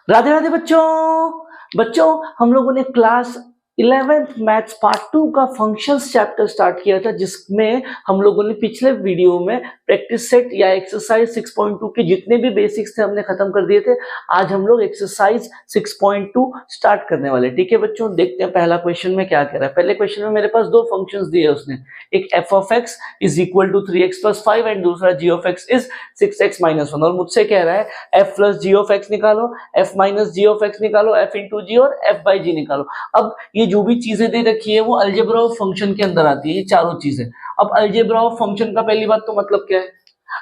राधे राधे बच्चों हम लोगों ने क्लास 11th मैथ्स पार्ट 2 का फंक्शंस चैप्टर स्टार्ट किया था, जिसमें हम लोगों ने पिछले वीडियो में प्रैक्टिस सेट या एक्सरसाइज 6.2 के जितने भी बेसिक्स थे हमने खत्म कर दिए थे। आज हम लोग एक्सरसाइज 6.2 स्टार्ट करने वाले। ठीक है बच्चों, देखते हैं पहला क्वेश्चन में क्या कह रहा है। पहले क्वेश्चन में मेरे पास दो फंक्शंस दिए उसने, एक f of x is equal to 3x plus 5 and दूसरा g of x is 6x minus 1, और मुझसे कह रहा है f plus g of x निकालो, f minus g of x निकालो, f इंटू जी और f बाई जी निकालो। अब ये जो भी चीजें दे रखी है वो अलजेब्रा ऑफ फंक्शन के अंदर आती है, ये चारों चीजें। अब अलजेब्रा ऑफ फंक्शन का पहली बात तो मतलब क्या है?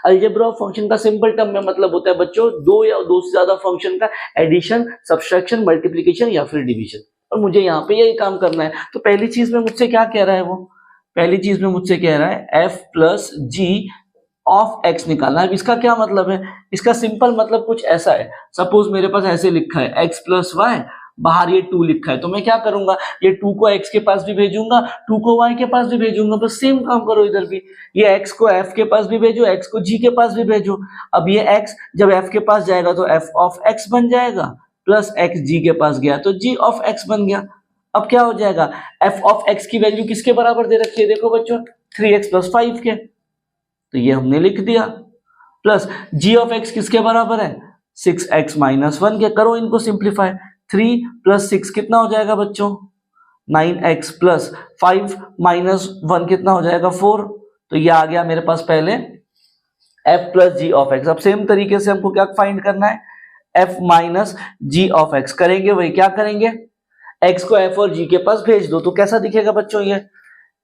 अलजेब्रा ऑफ फंक्शन का सिंपल टर्म में मतलब होता है बच्चों दो या दो से ज्यादा फंक्शन का एडिशन, सब्सट्रैक्शन, मल्टीप्लिकेशन या फिर डिवीजन, और मुझे यहाँ पे यही काम करना है। तो पहली चीज में मुझसे क्या कह रहा है वो, पहली चीज में मुझसे कह रहा है f plus G of x निकालना है। अब इसका क्या मतलब है? इसका सिंपल मतलब कुछ ऐसा है, सपोज मेरे पास ऐसे लिखा है x प्लस वाई, बाहर ये 2 लिखा है, तो मैं क्या करूंगा, ये 2 को x के पास भी भेजूंगा, 2 को y के पास भी भेजूंगा। बस सेम काम करो इधर भी, ये x को f के पास भी भेजो, x को g के पास भी भेजो। अब ये x जब f के पास जाएगा तो f ऑफ x बन जाएगा, प्लस x g के पास गया तो g ऑफ x बन गया। अब क्या हो जाएगा, f ऑफ x की वैल्यू किसके बराबर दे रखी है? देखो बच्चों 3x प्लस 5 के, तो ये हमने लिख दिया, प्लस g ऑफ x किसके बराबर है? 6x माइनस 1 के। करो इनको सिंप्लीफाई, 3 प्लस 6 कितना हो जाएगा बच्चों? 9x प्लस 5 माइनस 1 कितना हो जाएगा? 4। तो ये आ गया मेरे पास पहले f plus G of x। अब सेम तरीके से हमको क्या फाइंड करना है? f minus G of x करेंगे, वही क्या करेंगे, x को f और g के पास भेज दो। तो कैसा दिखेगा बच्चों?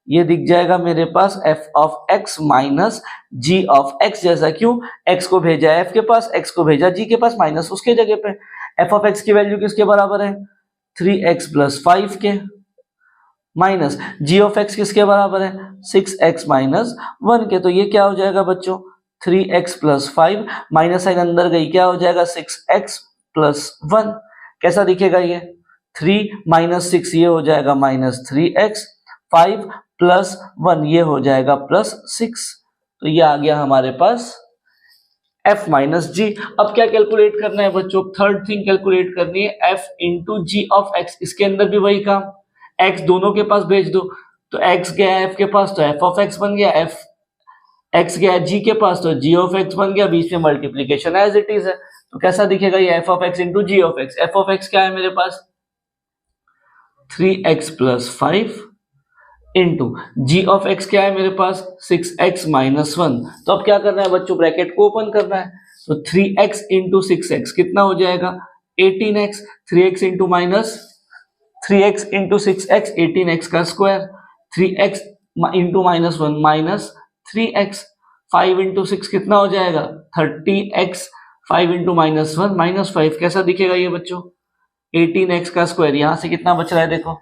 ये दिख जाएगा मेरे पास f of x minus g of x जैसा। क्यों? x को भेजा f के पास, x को भेजा g के पास, माइनस उसके जगह पे। f ऑफ x की वैल्यू किसके बराबर है? 3x प्लस 5 के, माइनस g ऑफ x किसके बराबर है? 6x माइनस 1 के। तो ये क्या हो जाएगा बच्चों? 3x प्लस 5, माइनस साइन अंदर गई, क्या हो जाएगा? 6x plus 1। कैसा दिखेगा ये? 3 माइनस 6 ये हो जाएगा माइनस 3x, 5 प्लस 1 ये हो जाएगा प्लस 6। तो ये आ गया हमारे पास f माइनस जी। अब क्या कैलकुलेट करना है बच्चों? थर्ड थिंग कैलकुलेट करनी है f into G of x। इसके अंदर भी वही काम, x दोनों के पास भेज दो, तो x गया f के पास तो f ऑफ x बन गया, x गया g के पास तो g ऑफ x बन गया, बीच में मल्टीप्लीकेशन एज इट इज है। तो कैसा दिखेगा ये? f of x into G of x। f of x क्या है मेरे पास? 3x plus 5 into G of X क्या है मेरे पास? 6x minus 1। तो अब क्या करना है बच्चों? ब्रैकेट को ओपन करना है, तो 3x इंटू 6x कितना हो जाएगा? 18x। 3x into minus 3x into 6x 18x का square, 3x into minus 1 minus 3x। 5 into 6 कितना हो जाएगा? 30x। 5 into minus 1 minus 5। कैसा दिखेगा ये बच्चों? 18x का स्क्वायर, यहां से कितना बच रहा है देखो,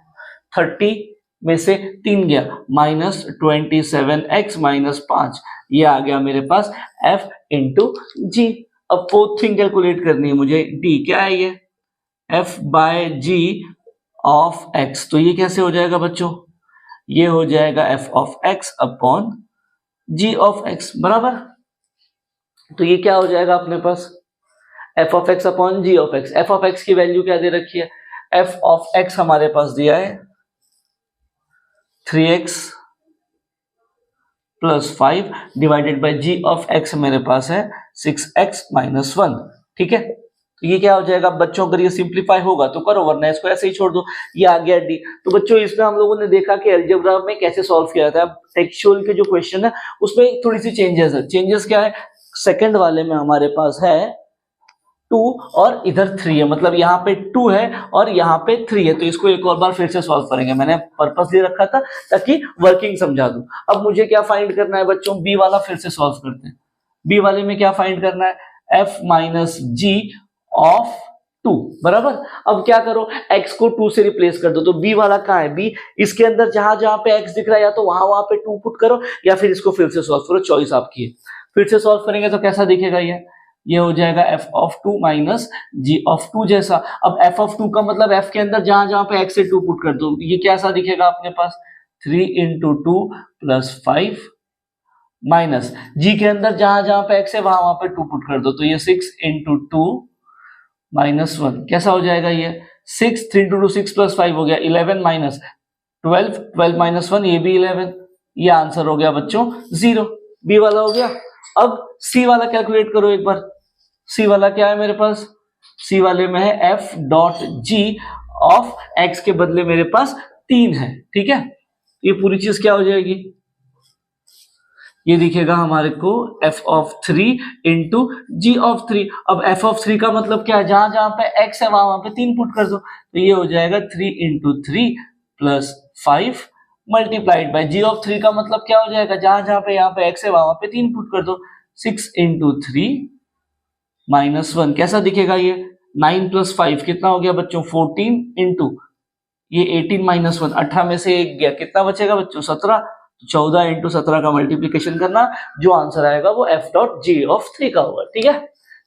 30 में से 3 गया, माइनस 27x माइनस 5। ये आ गया मेरे पास f इंटू जी। अब फोर्थ थिंग कैलकुलेट करनी है मुझे, d क्या है ये? f by G of x। तो ये कैसे हो जाएगा बच्चों? ये हो जाएगा f of x upon g of x बराबर। तो ये क्या हो जाएगा अपने पास? f of x upon g of x। f of x की वैल्यू क्या दे रखी है? f ऑफ x हमारे पास दिया है 3x plus 5 divided by G of x मेरे पास है 6x माइनस 1। ठीक है, तो ये क्या हो जाएगा बच्चों? अगर ये सिंप्लीफाई होगा तो करो, वरना इसको ऐसे ही छोड़ दो। ये आ गया डी। तो बच्चों इसमें हम लोगों ने देखा कि अलजेब्रा में कैसे सॉल्व किया जाता है। टेक्सचुअल के जो क्वेश्चन है उसमें थोड़ी सी चेंजेस है। चेंजेस क्या है? सेकंड वाले में हमारे पास है 2 और इधर 3 है, मतलब यहाँ पे 2 है और यहाँ पे 3 है। तो इसको एक और बार फिर से सॉल्व करेंगे, मैंने पर्पसली रखा था ताकि वर्किंग समझा दूं। अब मुझे क्या फाइंड करना है बच्चों? बी वाला फिर से सॉल्व करते हैं। बी वाले में क्या फाइंड करना है? f माइनस जी ऑफ 2 बराबर। अब क्या करो, x को 2 से रिप्लेस कर दो। तो b वाला कहाँ है? b इसके अंदर जहां जहां पे x दिख रहा है या तो वहां पे 2 पुट करो, या फिर इसको फिर से सॉल्व करो, चॉइस आपकी है। फिर से सॉल्व करेंगे तो कैसा दिखेगा ये हो जाएगा f of 2 minus g of 2 जैसा। अब f ऑफ 2 का मतलब f के अंदर जहां जहां पे x से 2 पुट कर दो, ये कैसा दिखेगा अपने पास? 3 इंटू 2 प्लस 5 माइनस g के अंदर जहां जहां पे x है वहां पे 2 पुट कर दो, तो ये 6 इंटू 2 -1 कैसा हो जाएगा ये 6, 3 2 6 + 5 हो गया 11 - 12, 12 - 1 ये भी 11, ये आंसर हो गया बच्चों 0। बी वाला हो गया। अब सी वाला कैलकुलेट करो एक बार। सी वाला क्या है मेरे पास, सी वाले में है f.g ऑफ x के बदले मेरे पास 3 है, ठीक है। ये पूरी चीज क्या हो जाएगी, ये दिखेगा हमारे को f(3) इंटू g ऑफ 3। अब f(3) का मतलब क्या है, जहां जहां पे x है वहां पे 3 पुट कर दो, तो ये हो जाएगा 3 × 3 + 5 मल्टीप्लाइड बाय g ऑफ 3 का मतलब क्या हो जाएगा, जहां जहां पे यहाँ पे x है वहां पे 3 पुट कर दो, 6 × 3 - 1 कैसा दिखेगा ये 9 + 5 कितना हो गया बच्चों 14 इंटू ये 18 - 1 18 में से 1 गया, कितना बचेगा बच्चों 17, 14 × 17 का मल्टीप्लिकेशन करना, जो आंसर आएगा वो f.g ऑफ 3 का होगा, ठीक है।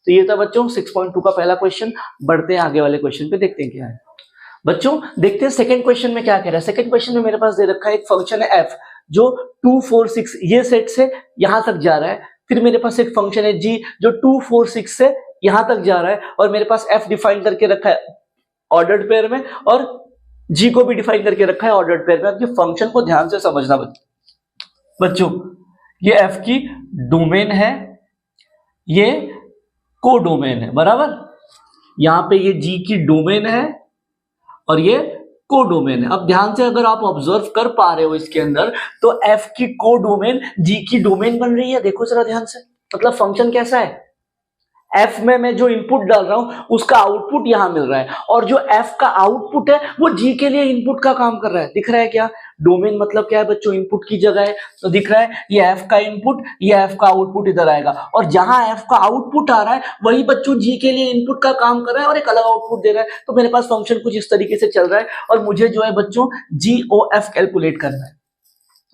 तो ये था बच्चों 6.2 का पहला क्वेश्चन। बढ़ते हैं आगे वाले क्वेश्चन पे, देखते हैं क्या है बच्चों। देखते हैं सेकंड क्वेश्चन में क्या कह रहा है। सेकंड क्वेश्चन में मेरे पास दे रखा है एक फंक्शन है f जो 2 4 6 ये सेट से यहां तक जा रहा है, फिर मेरे पास एक फंक्शन है g जो 2 4 6 से यहां तक जा रहा है, और मेरे पास f डिफाइन करके रखा है ऑर्डर्ड पेयर में, और g को भी डिफाइन करके रखा है ऑर्डर्ड पेयर में। अब ये फंक्शन को ध्यान से समझना बच्चों, ये f की डोमेन है, ये को डोमेन है, बराबर। यहां पे ये g की डोमेन है और ये को डोमेन है। अब ध्यान से अगर आप ऑब्जर्व कर पा रहे हो इसके अंदर, तो f की को डोमेन g की डोमेन बन रही है। देखो जरा ध्यान से, मतलब फंक्शन कैसा है, f में मैं जो इनपुट डाल रहा हूं उसका आउटपुट यहां मिल रहा है, और जो f का आउटपुट है वो g के लिए इनपुट का काम कर रहा है। दिख रहा है क्या, डोमेन मतलब क्या है बच्चों, इनपुट की जगह है, तो दिख रहा है ये f का इनपुट, ये f का आउटपुट इधर आएगा, और जहां f का आउटपुट आ रहा है वही बच्चों g के लिए इनपुट का काम कर रहा है और एक अलग आउटपुट दे रहा है। तो मेरे पास फंक्शन कुछ इस तरीके से चल रहा है, और मुझे जो है बच्चों GOF कैलकुलेट करना है।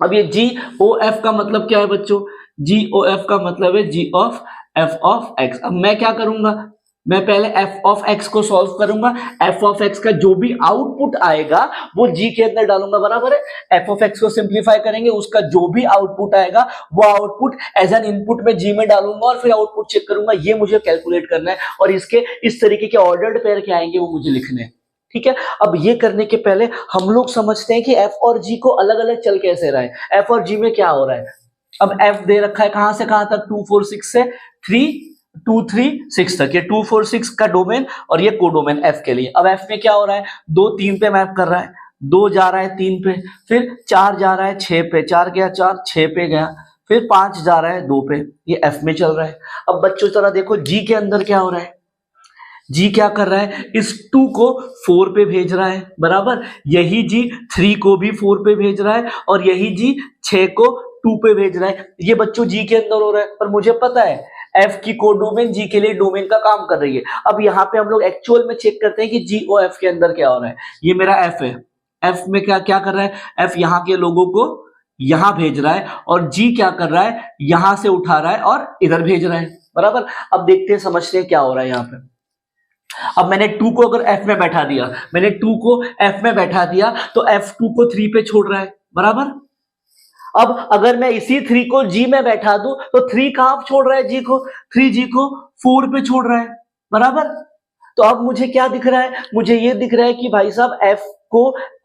अब ये GOF का मतलब क्या है बच्चों, GOF का मतलब है g of f of x। अब मैं क्या करूंगा, मैं पहले f ऑफ x को सॉल्व करूंगा, f ऑफ x का जो भी आउटपुट आएगा वो g के अंदर डालूंगा, बराबर है। f ऑफ x को सिंप्लीफाई करेंगे, उसका जो भी आउटपुट आएगा वो आउटपुट एज एन इनपुट में g में डालूंगा, और फिर आउटपुट चेक करूंगा। ये मुझे कैलकुलेट करना है, और इसके इस तरीके के ऑर्डर्ड पेयर क्या आएंगे वो मुझे लिखने हैं, ठीक है। अब ये करने के पहले हम लोग समझते हैं कि f और g को अलग अलग चल कैसे रहा है, f और g में क्या हो रहा है। अब f दे रखा है कहां से कहां तक, 2 4 6 से 3 2 3 6 तक, ये 2 4 6 का डोमेन और ये कोडोमेन f के लिए। अब f में क्या हो रहा है, 2 3 पे मैप कर रहा है, 2 जा रहा है 3 पे, फिर 4 जा रहा है 6 पे, 4 गया 4 6 पे गया, फिर 5 जा रहा है 2 पे, ये f में चल रहा है। अब बच्चों जरा देखो g के अंदर क्या हो रहा है, g क्या कर रहा है, इस 2 को 4 पे भेज रहा है, बराबर। यही g 3 को भी 4 पे भेज रहा है, और यही g 6 को 2 पे भेज रहा है। ये बच्चों g के अंदर हो रहा है, पर मुझे पता है f की कोडोमेन g के लिए डोमेन का काम कर रही है। अब यहाँ पे हम लोग एक्चुअल में चेक करते हैं कि GOF के अंदर क्या हो रहा है। ये मेरा f है, f में क्या क्या कर रहा है, f यहाँ के लोगों को यहां भेज रहा है, और g क्या कर रहा है, यहां से उठा रहा है और इधर भेज रहा है, बराबर। अब देखते हैं समझते हैं क्या हो रहा है यहाँ पे। अब मैंने 2 को अगर f में बैठा दिया, मैंने 2 को f में बैठा दिया, तो f 2 को 3 पे छोड़ रहा है, बराबर। अब अगर मैं इसी 3 को g में बैठा दूं, तो 3 कहां छोड़ रहा है g को, 3g को 4 पे छोड़ रहा है, बराबर। तो अब मुझे क्या दिख रहा है, मुझे ये दिख रहा है कि भाई साहब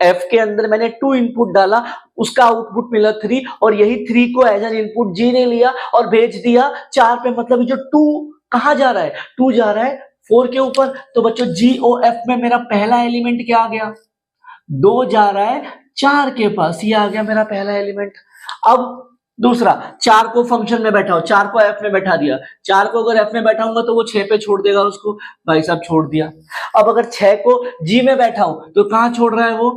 f के अंदर मैंने 2 इनपुट डाला, उसका आउटपुट मिला 3, और यही 3 को एज एन इनपुट g ने लिया और भेज दिया 4 पे। मतलब जो 2 कहां जा रहा है, 2 जा रहा है 4 के ऊपर। तो बच्चों GOF में मेरा पहला एलिमेंट क्या आ गया, 2 जा रहा है 4 के पास, ये आ गया मेरा पहला एलिमेंट। अब दूसरा, 4 को फंक्शन में बैठाओ, 4 को f में बैठा दिया, 4 को अगर f में बैठाऊंगा तो वो 6 पे छोड़ देगा उसको, भाई साहब छोड़ दिया। अब अगर 6 को g में बैठाऊं तो कहां छोड़ रहा है, वो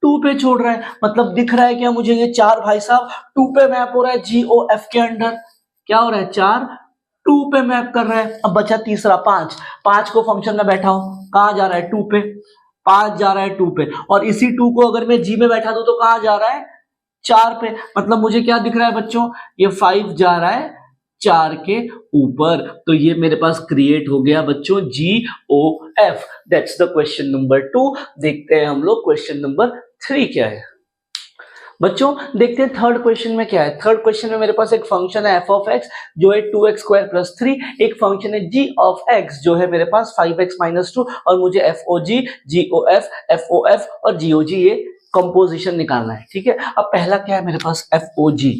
2 पे छोड़ रहा है। मतलब दिख रहा है क्या मुझे, ये 4 भाई साहब 2 पे मैप हो रहा है, GOF के अंदर क्या हो रहा है, 4 2 पे मैप कर रहा है। अब बचा तीसरा 5, 5 को फंक्शन में बैठाओ, कहां जा रहा है, 2 पे, 5 जा रहा है 2 पे, और इसी 2 को अगर मैं g में बैठा दूं तो कहां जा रहा है, 4 पे। मतलब मुझे क्या दिख रहा है बच्चों, ये 5 जा रहा है 4 के ऊपर। तो ये मेरे पास क्रिएट हो गया बच्चों GOF। That's the question number 2। देखते हैं हम लोग क्वेश्चन नंबर 3 क्या है बच्चों देखते हैं थर्ड क्वेश्चन में क्या है। थर्ड क्वेश्चन में मेरे पास एक फंक्शन है f ऑफ x जो है 2x स्क्वायर प्लस 3, एक फंक्शन है g ऑफ x जो है मेरे पास 5x माइनस 2, और मुझे FOG, GOF, FOF और GOG ये कंपोजिशन निकालना है। ठीक है, अब पहला क्या है मेरे पास FOG।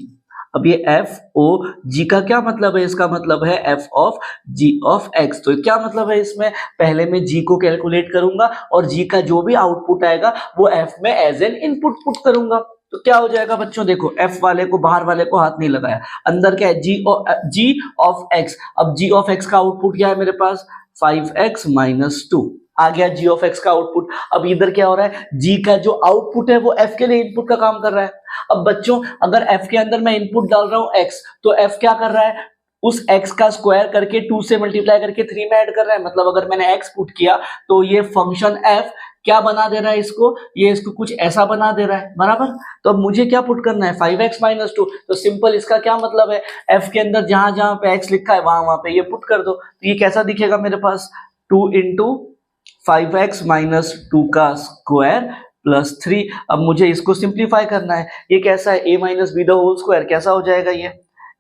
अब ये FOG का क्या मतलब है? इसका मतलब है f of g of x। तो क्या मतलब है इसमें? पहले मैं g को कैलकुलेट करूंगा और g का जो भी आउटपुट आएगा वो f में एज एन इनपुट पुट करूंगा। तो क्या हो जाएगा बच्चों? देखो f वाले को, बाहर वाले को हाथ नहीं लगाया, अंदर क्या है? g of x। अब g ऑफ x का आउटपुट क्या है मेरे पास? 5x माइनस 2 आ गया g ऑफ x का आउटपुट। अब इधर क्या हो रहा है? g का जो आउटपुट है वो f के लिए इनपुट का काम कर रहा है। अब बच्चों अगर f के अंदर मैं इनपुट डाल रहा हूं x, तो f क्या कर रहा है? उस x का स्क्वायर करके 2 से मल्टीप्लाई करके 3 में ऐड कर रहा है। मतलब अगर मैंने x पुट किया तो ये फंक्शन f क्या बना दे रहा है इसको? ये इसको कुछ ऐसा बना दे रहा है, बराबर। तो अब मुझे क्या पुट करना है? 5x minus 2। तो सिंपल इसका क्या मतलब है? f के अंदर जहां जहां पे x लिखा है वहां वहां पे ये पुट कर दो। तो ये कैसा दिखेगा मेरे पास? 2 इंटू 5x माइनस 2 का स्क्वायर प्लस 3। अब मुझे इसको सिंप्लीफाई करना है। ये कैसा है? a minus B the whole square. कैसा हो जाएगा ये?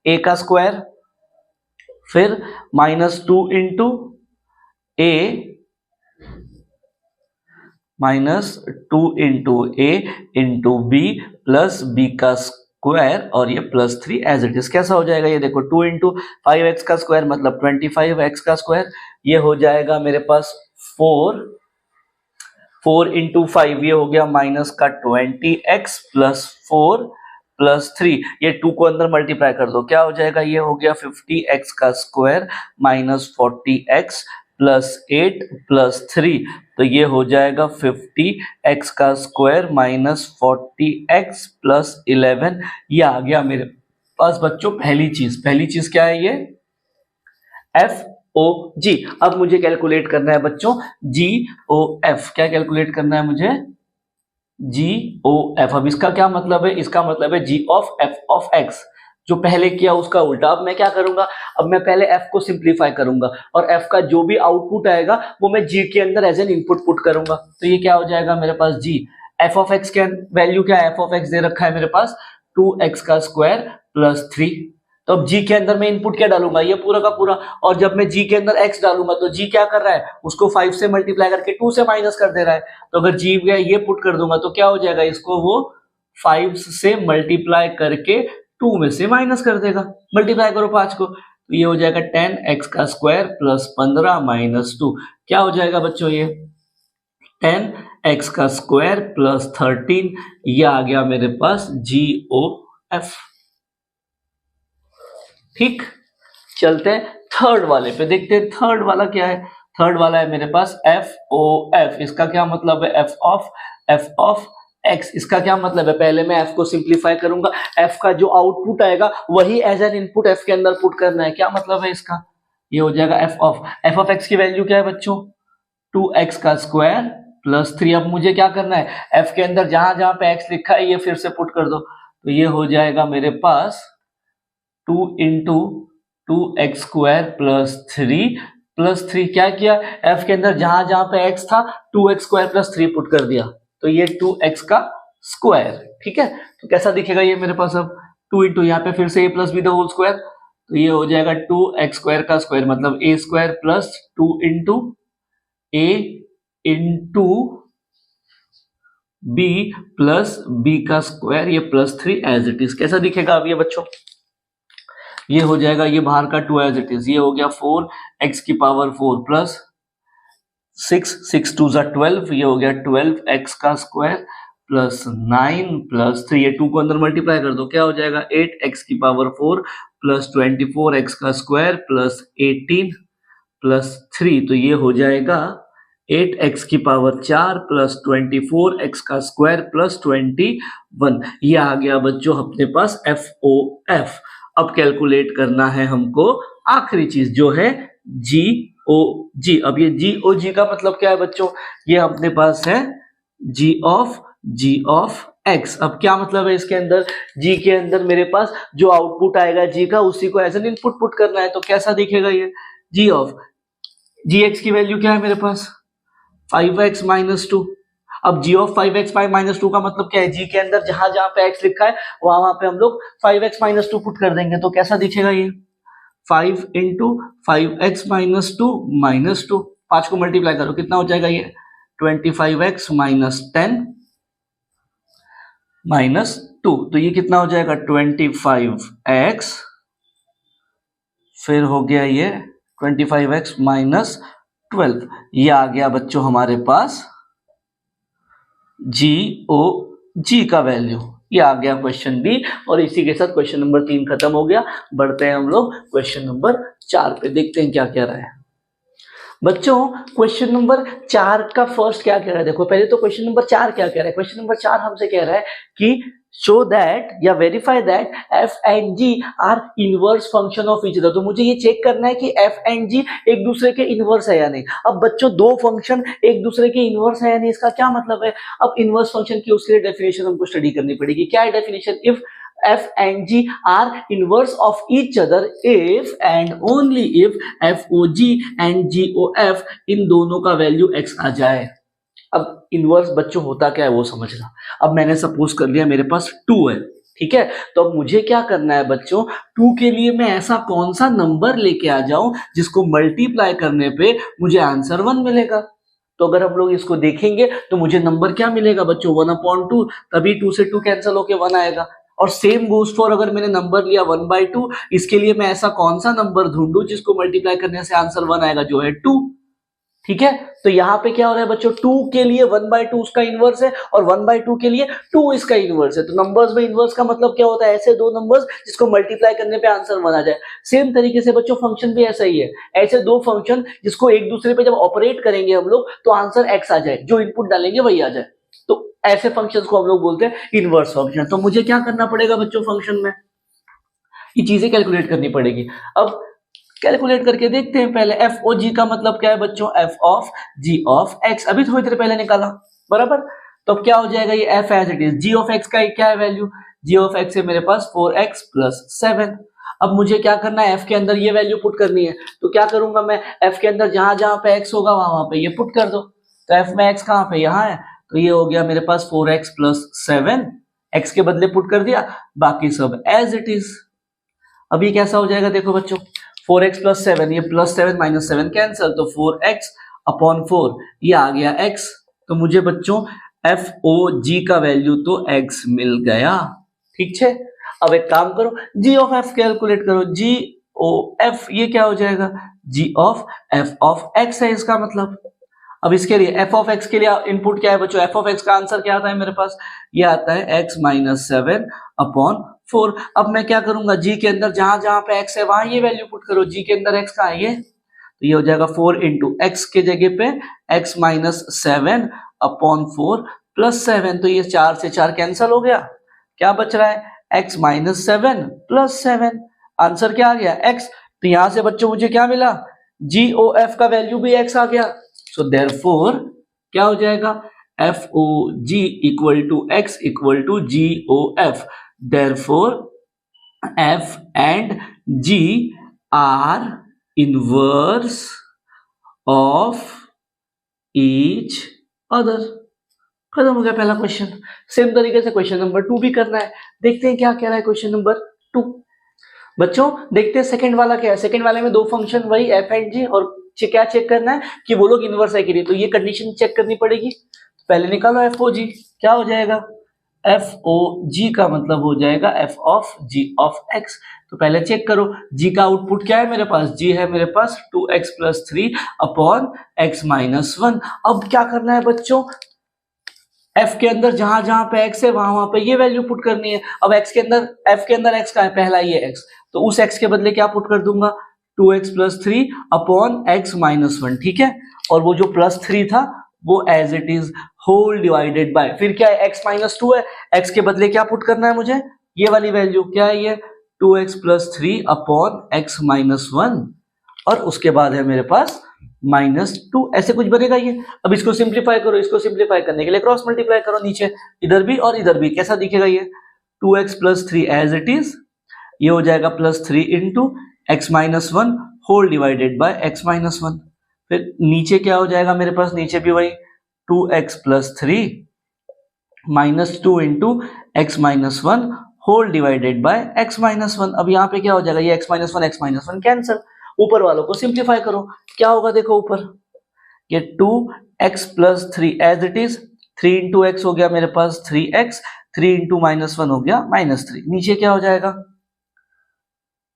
a का स्क्वायर फिर minus 2 into a minus 2 into a into B plus B का स्क्वायर और ये प्लस 3 एज इट इज। कैसा हो जाएगा ये? देखो 2 इंटू 5x का स्क्वायर मतलब 25x का स्क्वायर, ये हो जाएगा मेरे पास 4 इंटू 5 ये हो गया माइनस का 20x प्लस 4 प्लस 3, ये 2 को अंदर मल्टीप्लाई कर दो, क्या हो जाएगा? ये हो गया 50x का square minus 40x plus 8 plus 3, तो ये हो जाएगा 50x का स्क्वायर माइनस 40x प्लस 11। ये आ गया मेरे पास बच्चों पहली चीज क्या है? ये FOG। अब मुझे कैलकुलेट करना है बच्चों GOF। क्या कैलकुलेट करना है मुझे? GOF। अब इसका क्या मतलब है? इसका मतलब है G of F of X। जो पहले किया उसका उल्टा। अब मैं क्या करूंगा? अब मैं पहले f को सिंप्लीफाई करूंगा और f का जो भी आउटपुट आएगा वो मैं g के अंदर एज एन इनपुट पुट करूंगा। तो ये क्या हो जाएगा मेरे पास? g f ऑफ x के वैल्यू क्या है? f ऑफ x दे रखा है मेरे पास 2x का स्क्वायर प्लस 3। तो अब g के अंदर मैं इनपुट क्या डालूंगा? ये पूरा का पूरा। और जब मैं g के अंदर x डालूंगा तो g क्या कर रहा है? उसको 5 से मल्टीप्लाई करके 2 से माइनस कर दे रहा है। तो अगर g ये पुट कर दूंगा तो क्या हो जाएगा? इसको वो 5 से मल्टीप्लाई करके 2 में से माइनस कर देगा। मल्टीप्लाई करो 5 को, तो ये हो जाएगा 10x का स्क्वायर प्लस 15 माइनस 2। क्या हो जाएगा बच्चों? ये 10x का स्क्वायर प्लस 13, ये आ गया मेरे पास GOF। ठीक, चलते हैं थर्ड वाले पे, देखते हैं थर्ड वाला क्या है। थर्ड वाला है मेरे पास FOF। इसका क्या मतलब है? F of x। इसका क्या मतलब है? पहले मैं f को सिंप्लीफाई करूंगा, f का जो आउटपुट आएगा वही एज एन इनपुट f के अंदर पुट करना है। क्या मतलब है इसका? ये हो जाएगा f ऑफ x की वैल्यू क्या है बच्चों? 2x का स्क्वायर प्लस 3। अब मुझे क्या करना है? f के अंदर जहां जहां पे x लिखा है ये फिर से पुट कर दो, तो ये हो जाएगा मेरे पास 2 इंटू 2x स्क्वायर प्लस 3 क्या किया? f के अंदर जहां जहां पे x था 2x स्क्वायर प्लस 3 पुट कर दिया, तो ये 2x का स्क्वायर। ठीक है, तो कैसा दिखेगा ये मेरे पास? अब 2 इंटू यहाँ पे फिर से a plus B the whole square, तो ये हो जाएगा 2x स्क्वायर का स्क्वायर मतलब a square plus 2 into a into b plus b का स्क्वायर, ये प्लस 3 एज इट इज। कैसा दिखेगा अब ये बच्चों? ये हो जाएगा, ये बाहर का 2 एज इट इज, ये हो गया 4x की पावर 4 प्लस 6 2 12, ये हो गया 12x का स्क्वायर प्लस 9 प्लस 3, ये 2 को अंदर मल्टीप्लाई कर दो, क्या हो जाएगा? 8x की पावर 4 प्लस 24x का स्क्वायर प्लस 18 प्लस 3, तो ये हो जाएगा 8x की पावर 4 प्लस 24x का स्क्वायर प्लस 21। ये आ गया बच्चों अपने पास FOF। अब कैलकुलेट करना है हमको आखिरी चीज जो है GOG। अब ये GOG का मतलब क्या है बच्चों? ये अपने पास है G ऑफ X। अब क्या मतलब है इसके अंदर? G के अंदर मेरे पास जो आउटपुट आएगा G का उसी को एज एन इनपुट पुट करना है। तो कैसा दिखेगा ये? G ऑफ GX की वैल्यू क्या है मेरे पास? 5x minus 2। अब g ऑफ 5x माइनस 2 का मतलब क्या है, g के अंदर जहां जहां पे x लिखा है वहां पे हम लोग 5x माइनस 2 पुट कर देंगे, तो कैसा दिखेगा ये 5 इंटू 5x माइनस 2 माइनस 2, 5 को मल्टीप्लाई करो कितना हो जाएगा ये 25x माइनस 10 माइनस 2, तो ये कितना हो जाएगा 25x, फिर हो गया ये 25x माइनस 12, ये आ गया बच्चों हमारे पास जी का वैल्यू, ये आ गया क्वेश्चन बी। और इसी के साथ क्वेश्चन नंबर 3 खत्म हो गया। बढ़ते हैं हम लोग क्वेश्चन नंबर 4 पे, देखते हैं क्या कह रहा है बच्चों। क्वेश्चन नंबर 4 का फर्स्ट क्या कह रहा है, देखो पहले तो क्वेश्चन नंबर 4 क्या कह रहा है। क्वेश्चन नंबर 4 हमसे कह रहा है कि शो दैट या verify that f and g are inverse function of each other. तो मुझे ये चेक करना है कि f एंड g एक दूसरे के इनवर्स है या नहीं। अब बच्चों दो फंक्शन एक दूसरे के इनवर्स है या नहीं, इसका क्या मतलब है। अब इनवर्स फंक्शन की उसके लिए डेफिनेशन हमको स्टडी करनी पड़ेगी। क्या है definition, if f and g are inverse of each other if and only if FOG and GOF इन दोनों का वैल्यू x आ जाए। अब इनवर्स बच्चों होता क्या है वो समझना। अब मैंने सपोज कर लिया मेरे पास 2 है, ठीक है, तो अब मुझे क्या करना है बच्चों, 2 के लिए मैं ऐसा कौन सा नंबर लेके आ जाऊं जिसको मल्टीप्लाई करने पे मुझे आंसर 1 मिलेगा। तो अगर हम लोग इसको देखेंगे तो मुझे नंबर क्या मिलेगा बच्चों 1/2, तभी 2 से 2 कैंसिल होके 1 आएगा। और सेम गोज फॉर अगर मैंने नंबर लिया 1/2, इसके लिए मैं ऐसा कौन सा नंबर ढूंढूं जिसको मल्टीप्लाई करने से आंसर 1 आएगा, जो है 2, ठीक है। तो यहाँ पे क्या हो रहा है बच्चों, 2 के लिए 1/2 उसका इनवर्स है और 1/2 के लिए 2 इसका इनवर्स है। तो नंबर्स में इनवर्स का मतलब क्या होता है, ऐसे दो नंबर्स जिसको मल्टीप्लाई करने पे आंसर 1 आ जाए। सेम तरीके से बच्चों फंक्शन भी ऐसा ही है, ऐसे दो फंक्शन जिसको एक दूसरे पे जब ऑपरेट करेंगे हम लोग तो आंसर x आ जाए, जो इनपुट डालेंगे वही आ जाए। तो ऐसे फंक्शंस को हम लोग बोलते हैं इनवर्स फंक्शन। तो मुझे क्या करना पड़ेगा बच्चों, फंक्शन में ये चीजें कैलकुलेट करनी पड़ेगी। अब कैलकुलेट करके देखते हैं पहले। एफ ओ जी का मतलब क्या है बच्चों, F of G of X, अभी थोड़ी देर पहले निकाला बराबर। तो अब क्या हो जाएगा, ये F as it is, G of X का क्या है वैल्यू, जी ऑफ एक्स है मेरे पास 4x + 7। अब मुझे क्या करना है, एफ के अंदर ये वैल्यू पुट करनी है। तो क्या करूंगा मैं, एफ के अंदर जहां जहां पे एक्स होगा वहां पे ये पुट कर दो। तो एफ में एक्स कहां पे, यहाँ है, तो ये हो गया मेरे पास 4x + 7, एक्स के बदले पुट कर दिया, बाकी सब एज इट इज। अब ये कैसा हो जाएगा देखो बच्चों, 4x + 7, ये +7 - 7 कैंसिल, तो 4x/4 ये आ गया x। तो मुझे बच्चों एफ ओ जी का वैल्यू तो x मिल गया, ठीक है। अब एक काम करो, g ऑफ f कैलकुलेट करो, g ओ f ये क्या हो जाएगा, g of f of x है इसका मतलब। अब इसके लिए f ऑफ x के लिए इनपुट क्या है बच्चों, f ऑफ x का आंसर क्या आता है मेरे पास, ये आता है x - 7/4। अब मैं क्या करूंगा, g के अंदर जहां जहां पे x है वहां ये वैल्यू पुट करो, g के अंदर x कहां है ये, तो ये हो जाएगा 4 × x के जगह पे x - 7/4 + 7, तो ये 4 से 4 कैंसिल हो गया, क्या बच रहा है x - 7 + 7, आंसर क्या आ गया x। तो यहां से बच्चों मुझे क्या मिला, GOF का वैल्यू भी x आ गया। सो देयरफॉर क्या हो जाएगा, FOG = x = GOF। Therefore, F and G are inverse of each other। खत्म हो गया पहला क्वेश्चन। सेम तरीके से क्वेश्चन नंबर 2 भी करना है, देखते हैं क्या कह रहा है क्वेश्चन नंबर 2। बच्चों देखते हैं सेकंड वाला क्या है। सेकंड वाले में दो फंक्शन वही f एंड g, और क्या चेक करना है कि वो लोग इनवर्स है कि नहीं, तो ये कंडीशन चेक करनी पड़ेगी। पहले निकालो FOG, क्या हो जाएगा, FOG का मतलब हो जाएगा f of g of x। तो पहले चेक करो, g का आउटपुट क्या है मेरे पास, g है मेरे पास 2x + 3/x - 1। अब क्या करना है बच्चों, f के अंदर जहां जहां पे x है वहां पे ये वैल्यू पुट करनी है। अब x के अंदर, f के अंदर x का है पहला ये x, तो उस x के बदले क्या पुट कर दूंगा, 2x + 3/x - 1, ठीक है। और वो जो +3 था वो as it is whole divided by, फिर क्या है x - 2 है, x के बदले क्या पुट करना है मुझे, ये वाली वैल्यू क्या है, ये 2x + 3/x - 1, और उसके बाद है मेरे पास -2, ऐसे कुछ बनेगा ये। अब इसको सिंप्लीफाई करो, इसको सिंप्लीफाई करने के लिए क्रॉस मल्टीप्लाई करो, नीचे इधर भी और इधर भी, कैसा दिखेगा ये, 2x + 3 एज इट इज, ये हो जाएगा +3 × x - 1 whole divided by x - 1। फिर नीचे क्या हो जाएगा मेरे पास, नीचे भी वही 2x plus 3 minus 2 into X minus 1 whole divided by x minus 1। अब यहाँ पे क्या हो जाएगा, ये x माइनस 1 कैंसिल, ऊपर वालों को सिंप्लीफाई करो, क्या होगा देखो ऊपर, ये 2x plus 3 as it is, 3 into X हो गया मेरे पास 3x, 3 इंटू माइनस 1 हो गया माइनस 3, नीचे क्या हो जाएगा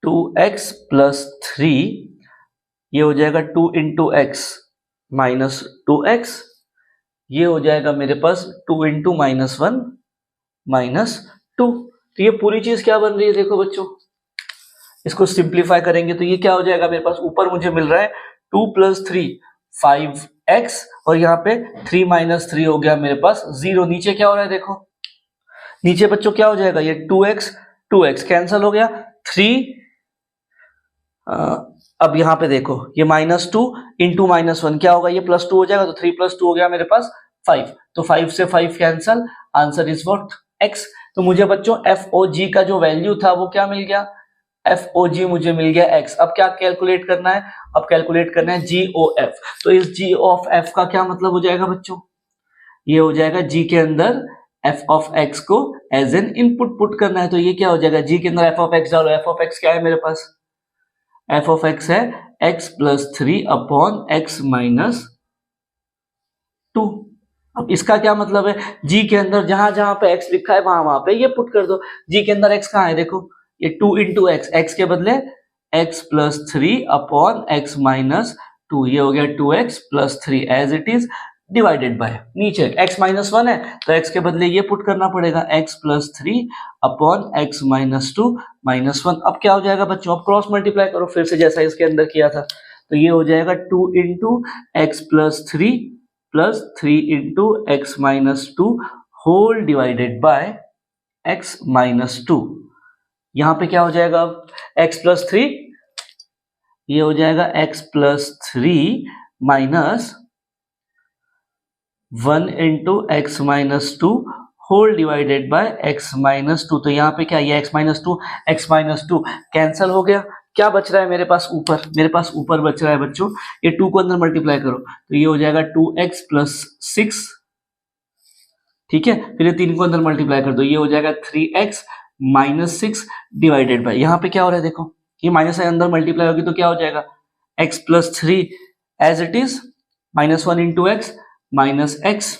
2x प्लस 3, ये हो जाएगा 2 इंटू एक्स माइनस 2x, ये हो जाएगा मेरे पास 2 इंटू माइनस 1 माइनस 2। तो ये पूरी चीज क्या बन रही है देखो बच्चों, इसको सिंप्लीफाई करेंगे तो ये क्या हो जाएगा मेरे पास, ऊपर मुझे मिल रहा है 2 प्लस 3 5x, और यहाँ पे 3 माइनस 3 हो गया मेरे पास 0, नीचे क्या हो रहा है देखो, नीचे बच्चों क्या हो जाएगा, ये 2x कैंसिल हो गया, 3 अब यहाँ पे देखो ये माइनस 2 इंटू माइनस 1 क्या होगा, ये प्लस 2 हो जाएगा, तो 3 प्लस 2 हो गया मेरे पास 5, तो 5 से 5 cancel, answer is what x। तो मुझे बच्चों FOG का जो वैल्यू था वो क्या मिल गया, FOG मुझे मिल गया x। अब क्या कैलकुलेट करना है, अब कैलकुलेट करना है GOF। तो इस GOF का क्या मतलब हो जाएगा बच्चों, ये हो जाएगा g के अंदर f ऑफ x को एज एन इनपुट पुट करना है, तो ये क्या हो जाएगा, g के अंदर f ऑफ x डालो, f ऑफ x क्या है मेरे पास, f ऑफ x है x plus 3 upon x minus 2। अब इसका क्या मतलब है, g के अंदर जहां जहां पे x लिखा है वहां पे ये पुट कर दो, g के अंदर x कहां है देखो, ये 2 इंटू x के बदले x plus 3 upon x minus 2, ये हो गया 2x plus 3 as it is divided by, नीचे x माइनस 1 है तो x के बदले ये पुट करना पड़ेगा x plus 3 upon x minus 2 minus 1। अब क्या हो जाएगा बच्चों, अब क्रॉस मल्टीप्लाई करो फिर से जैसा इसके अंदर किया था, तो ये हो जाएगा 2 into X plus 3 into X minus 2 whole divided by X minus 2। यहां पे क्या हो जाएगा अब x प्लस 3, ये हो जाएगा x plus 3 minus 1 into X minus 2 whole divided by x minus 2। तो यहाँ पे क्या, ये x माइनस 2 कैंसल हो गया, क्या बच रहा है मेरे पास ऊपर, मेरे पास ऊपर बच रहा है बच्चों, ये 2 को अंदर मल्टीप्लाई करो तो ये हो जाएगा 2x प्लस 6, ठीक है, फिर ये 3 को अंदर मल्टीप्लाई कर दो, ये हो जाएगा 3x माइनस 6 डिवाइडेड बाय, यहाँ पे क्या हो रहा है देखो, ये माइनस अंदर मल्टीप्लाई होगी तो क्या हो जाएगा x plus 3 as it is minus 1 into X minus X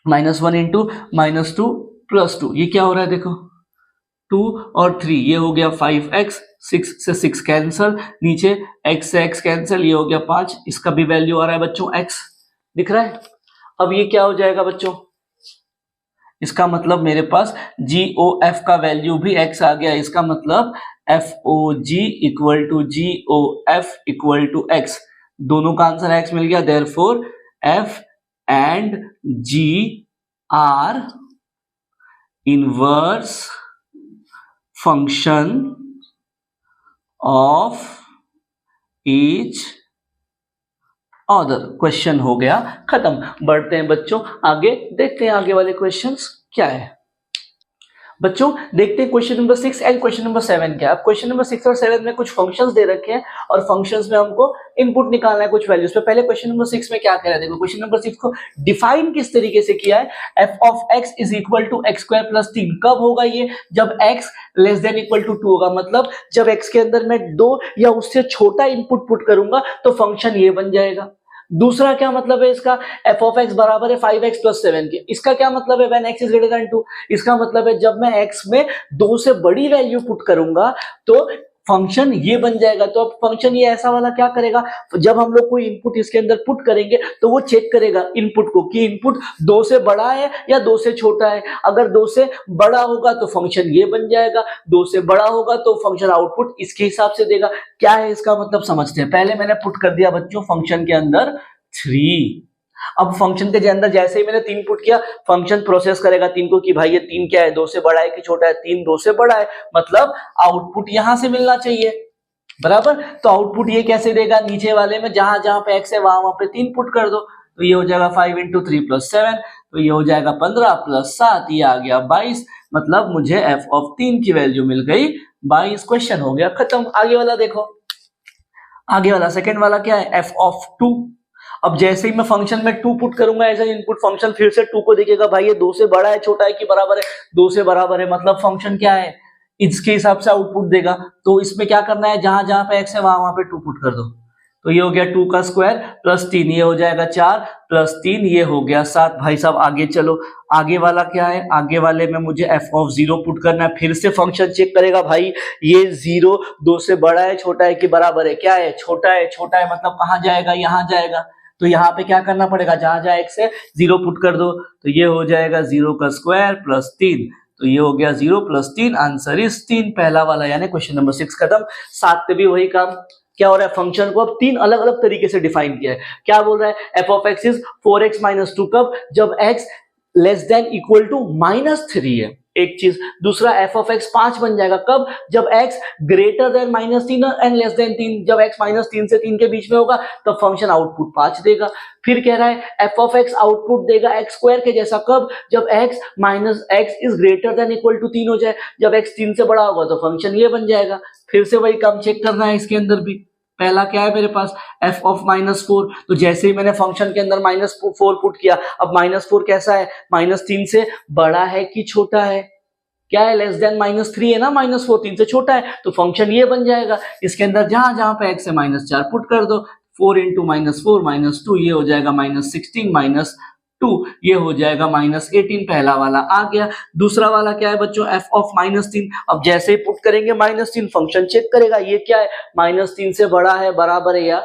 minus 1 into minus 2 plus 2, ये क्या हो रहा है देखो 2 और 3, ये हो गया 5x, 6 से 6 कैंसल, नीचे x से x कैंसल, ये हो गया 5, इसका भी वैल्यू आ रहा है बच्चों x, दिख रहा है। अब ये क्या हो जाएगा बच्चों, इसका मतलब मेरे पास GOF का वैल्यू भी x आ गया, इसका मतलब FOG equal to GOF equal to x, दोनों का आंसर x मिल गया, therefore F and G are inverse function of each other. Question हो गया खत्म। बढ़ते हैं बच्चों आगे, देखते हैं आगे वाले क्वेश्चंस क्या है। बच्चों देखते हैं question number 6 and question number 7 क्या है। क्वेश्चन नंबर 6 और 7 में कुछ फंक्शंस दे रखे हैं और फंक्शंस में हमको इनपुट निकालना है कुछ वैल्यूज पे। पहले क्वेश्चन नंबर 6 में क्या कह रहा है देखो, क्वेश्चन नंबर 6 को डिफाइन किस तरीके से किया है, f of x is equal to X square plus 3। कब होगा ये, जब x less than equal to 2 होगा, मतलब जब x के अंदर मैं 2 या उससे छोटा इनपुट पुट करूंगा तो फंक्शन ये बन जाएगा। दूसरा क्या मतलब है इसका, f ऑफ x बराबर है 5x प्लस 7 के। इसका क्या मतलब है, when x is greater then 2, इसका मतलब है जब मैं x में 2 से बड़ी वैल्यू पुट करूंगा तो फंक्शन ये बन जाएगा। तो अब फंक्शन ये ऐसा वाला क्या करेगा, जब हम लोग कोई इनपुट इसके अंदर पुट करेंगे तो वो चेक करेगा इनपुट को कि इनपुट 2 से बड़ा है या 2 से छोटा है। अगर 2 से बड़ा होगा तो फंक्शन ये बन जाएगा, 2 से बड़ा होगा तो फंक्शन आउटपुट इसके हिसाब से देगा। क्या है इसका मतलब समझते हैं। पहले मैंने पुट कर दिया बच्चों फंक्शन के अंदर 3। अब फंक्शन के अंदर जैसे ही मैंने 3 पुट किया, फंक्शन प्रोसेस करेगा 3 को कि भाई ये 3 क्या है, 2 से बड़ा है कि छोटा है, 3 2 से बड़ा है, मतलब आउटपुट यहां से मिलना चाहिए, बराबर। तो आउटपुट ये कैसे देगा, नीचे वाले में जहां जहां पे x है वहां पे 3 पुट कर दो, तो ये हो जाएगा 5 इंटू 3 प्लस 7, तो ये हो जाएगा 15 प्लस 7, ये आ गया 22, मतलब मुझे f ऑफ 3 की वैल्यू मिल गई 22। क्वेश्चन हो गया खत्म। आगे वाला देखो, आगे वाला सेकेंड वाला क्या है, f ऑफ 2। अब जैसे ही मैं फंक्शन में 2 पुट करूंगा एज एन इनपुट, फंक्शन फिर से 2 को देखेगा, भाई ये 2 से बड़ा है छोटा है कि बराबर है, 2 से बराबर है, मतलब फंक्शन क्या है, इसके हिसाब से आउटपुट देगा। तो इसमें क्या करना है, जहां जहां पे x है वहां वहां पे 2 पुट कर दो। तो ये हो गया 2 का स्क्वायर प्लस 3, ये हो जाएगा 4 प्लस 3, ये हो गया 7। भाई साहब आगे चलो, आगे वाला क्या है, आगे वाले में मुझे f(0) पुट करना है। फिर से फंक्शन चेक करेगा, भाई ये 0 2 से बड़ा है छोटा है कि बराबर है, क्या है, छोटा है, छोटा है, मतलब कहां जाएगा, यहां जाएगा। तो यहाँ पे क्या करना पड़ेगा, जहां जहां x है 0 पुट कर दो। तो ये हो जाएगा 0 का स्क्वायर प्लस 3, तो ये हो गया 0 प्लस 3, आंसर इज 3, पहला वाला, यानी क्वेश्चन नंबर 6 खत्म। 7 पे भी वही काम, क्या हो रहा है, फंक्शन को अब 3 अलग अलग तरीके से डिफाइन किया है। क्या बोल रहा है, f of x is 4x - 2 कब, जब x less than equal to -3 है, एक चीज। दूसरा f of x 5 बन जाएगा कब, जब x greater than -3 and less than 3, जब x -3 से 3 के बीच में होगा तब फंक्शन आउटपुट 5 देगा। फिर कह रहा है f of x आउटपुट देगा x स्क्वायर के जैसा कब, जब x minus x is greater than equal to 3 हो जाए, जब x 3 से बड़ा होगा तो फंक्शन ये बन जाएगा। फिर से वही काम चेक करना है इसके अंदर भी। पहला क्या है मेरे पास, f of -4, तो जैसे ही मैंने फंक्शन के अंदर -4 पुट किया, अब -4 कैसा है, -3 से बड़ा है कि छोटा है, क्या है, लेस देन -3 है ना, -4 3 से छोटा है, तो फंक्शन ये बन जाएगा। इसके अंदर जहां जहां पे x है -4 पुट कर दो, 4 × -4 -2, ये हो जाएगा -16 -2, ये हो जाएगा -18, पहला वाला आ गया। दूसरा वाला क्या है बच्चों, f of -3, अब जैसे ही पुट करेंगे -3, फंक्शन चेक करेगा ये क्या है, -3 से बड़ा है, बराबर है या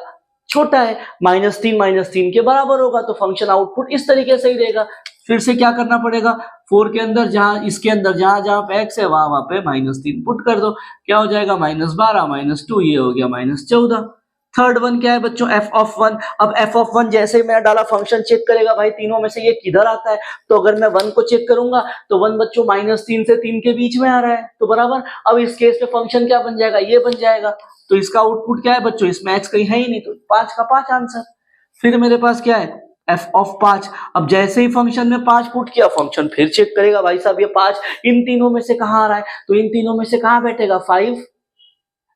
छोटा है, -3 के बराबर होगा तो फंक्शन आउटपुट इस तरीके से ही देगा। फिर से क्या करना पड़ेगा, 4 के अंदर जहां, इसके अंदर जहां जहां पे x है वहां वहां पे -3 पुट कर दो, क्या हो जाएगा, -12 -2, ये हो गया -14। थर्ड वन क्या है बच्चों, f of 1, अब f of 1 जैसे ही मैंने डाला फंक्शन चेक करेगा, भाई तीनों में से ये किधर आता है, तो अगर मैं 1 को चेक करूंगा तो 1 बच्चों -3 से 3 के बीच में आ रहा है, तो बराबर। अब इस केस में फंक्शन क्या बन जाएगा, ये बन जाएगा। तो इसका आउटपुट क्या है बच्चों, इसमें x कहीं है ही नहीं, तो 5 का 5 आंसर। फिर मेरे पास क्या है, f of 5, अब जैसे ही फंक्शन में 5 पुट किया, फंक्शन फिर चेक करेगा, भाई साहब ये 5 इन तीनों में से कहां आ रहा है, तो इन तीनों में से कहां बैठेगा, 5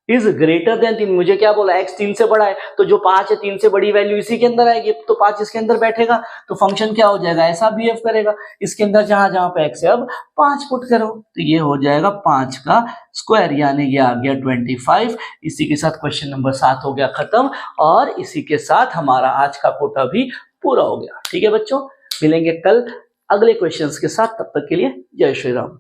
इज ग्रेटर देन 3, मुझे क्या बोला, x 3 से बड़ा है, तो जो 5 है 3 से बड़ी वैल्यू इसी के अंदर आएगी, तो 5 इसके अंदर बैठेगा, तो फंक्शन क्या हो जाएगा, ऐसा बिहेव करेगा। इसके अंदर जहां जहां पे x है अब 5 पुट करो, तो ये हो जाएगा 5 का स्क्वायर, यानी ये आ गया 25। इसी के साथ क्वेश्चन नंबर 7 हो गया खत्म, और इसी के साथ हमारा आज का कोटा भी पूरा हो गया। ठीक है बच्चों, मिलेंगे कल अगले क्वेश्चंस के साथ, तब तक के लिए जय श्री राम।